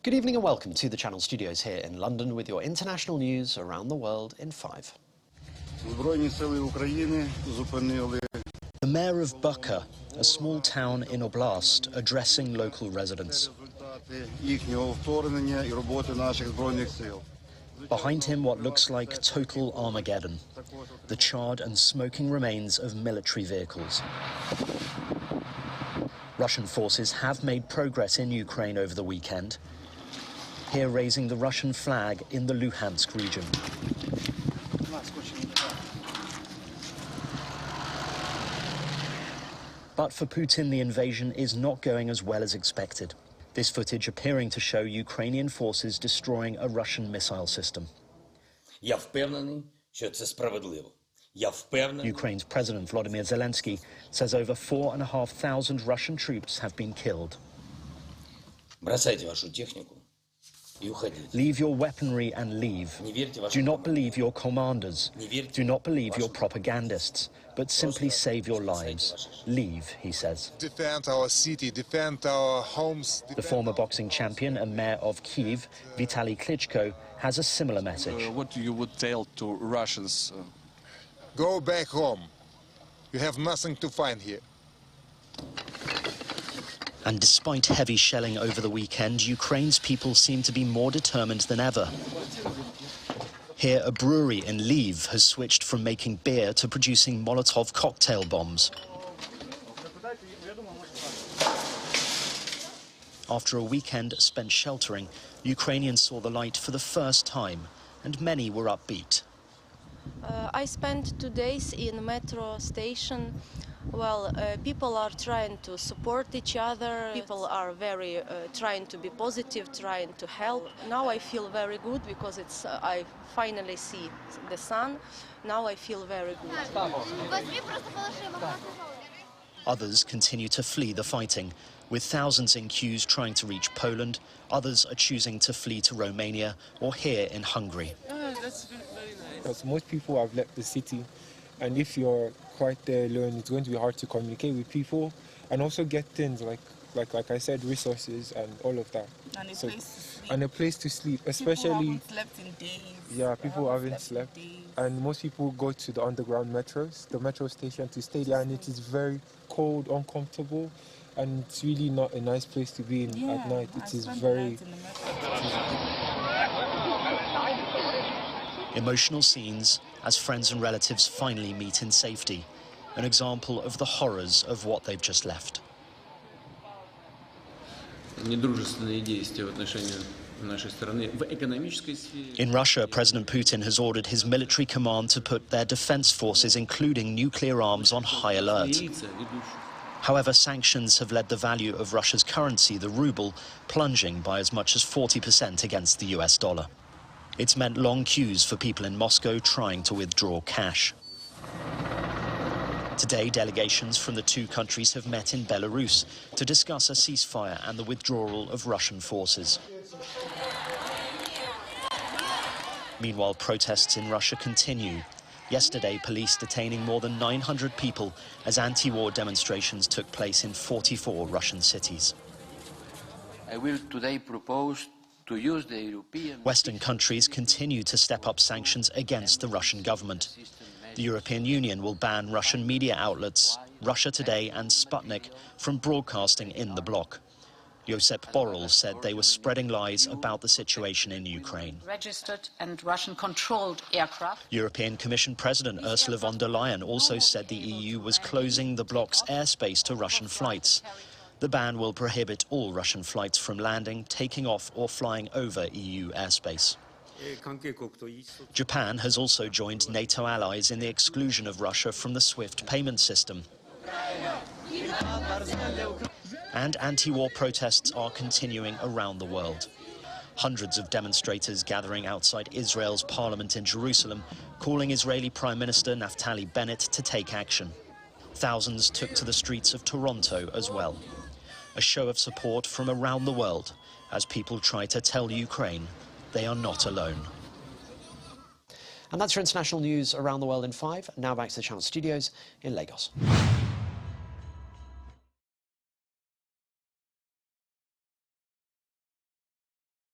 Good evening and welcome to the Channel Studios here in London with your international news around the world in 5. The mayor of Bucha, a small town in Oblast, addressing local residents. Behind him, what looks like total Armageddon, the charred and smoking remains of military vehicles. Russian forces have made progress in Ukraine over the weekend, here raising the Russian flag in the Luhansk region. But for Putin, the invasion is not going as well as expected. This footage appearing to show Ukrainian forces destroying a Russian missile system. Ukraine's President Volodymyr Zelensky says over 4,500 Russian troops have been killed. Leave your weaponry and leave. Do not believe your commanders. Do not believe your propagandists, but simply save your lives. Leave, he says. Defend our city, defend our homes. The former boxing champion and mayor of Kyiv, Vitaly Klitschko, has a similar message. What you would tell to Russians? Go back home. You have nothing to find here. And despite heavy shelling over the weekend, Ukraine's people seem to be more determined than ever. Here, a brewery in Lviv has switched from making beer to producing Molotov cocktail bombs. After a weekend spent sheltering, Ukrainians saw the light for the first time, and many were upbeat. I spent 2 days in a metro station. Well, people are trying to support each other. People are very trying to be positive, trying to help. Now I feel very good because I finally see the sun. Now I feel very good. Others continue to flee the fighting, with thousands in queues trying to reach Poland. Others are choosing to flee to Romania or here in Hungary. That's very nice. Because most people have left the city, and if you're quite there alone, it's going to be hard to communicate with people and also get things like I said, resources and all of that. And a place to sleep. And a place to sleep, especially. People haven't slept in days. Yeah, people haven't slept. And most people go to the underground metros, the metro station, to stay there, and it is very cold, uncomfortable, and it's really not a nice place to be in at night. It is very. Emotional scenes as friends and relatives finally meet in safety, an example of the horrors of what they've just left. In Russia, President Putin has ordered his military command to put their defense forces, including nuclear arms, on high alert. However, sanctions have led the value of Russia's currency, the ruble, plunging by as much as 40% against the US dollar. It's meant long queues for people in Moscow trying to withdraw cash. Today, delegations from the two countries have met in Belarus to discuss a ceasefire and the withdrawal of Russian forces. Meanwhile, protests in Russia continue. Yesterday, police detaining more than 900 people as anti-war demonstrations took place in 44 Russian cities. I will today propose to use the European... Western countries continue to step up sanctions against the Russian government. The European Union will ban Russian media outlets, Russia Today and Sputnik, from broadcasting in the bloc. Josep Borrell said they were spreading lies about the situation in Ukraine. Registered and Russian-controlled aircraft. European Commission President Ursula von der Leyen also said the EU was closing the bloc's airspace to Russian flights. The ban will prohibit all Russian flights from landing, taking off or flying over EU airspace. Japan has also joined NATO allies in the exclusion of Russia from the SWIFT payment system. And anti-war protests are continuing around the world. Hundreds of demonstrators gathering outside Israel's parliament in Jerusalem, calling Israeli Prime Minister Naftali Bennett to take action. Thousands took to the streets of Toronto as well. A show of support from around the world as people try to tell Ukraine they are not alone. And that's your international news around the world in 5. Now back to the Channel Studios in Lagos.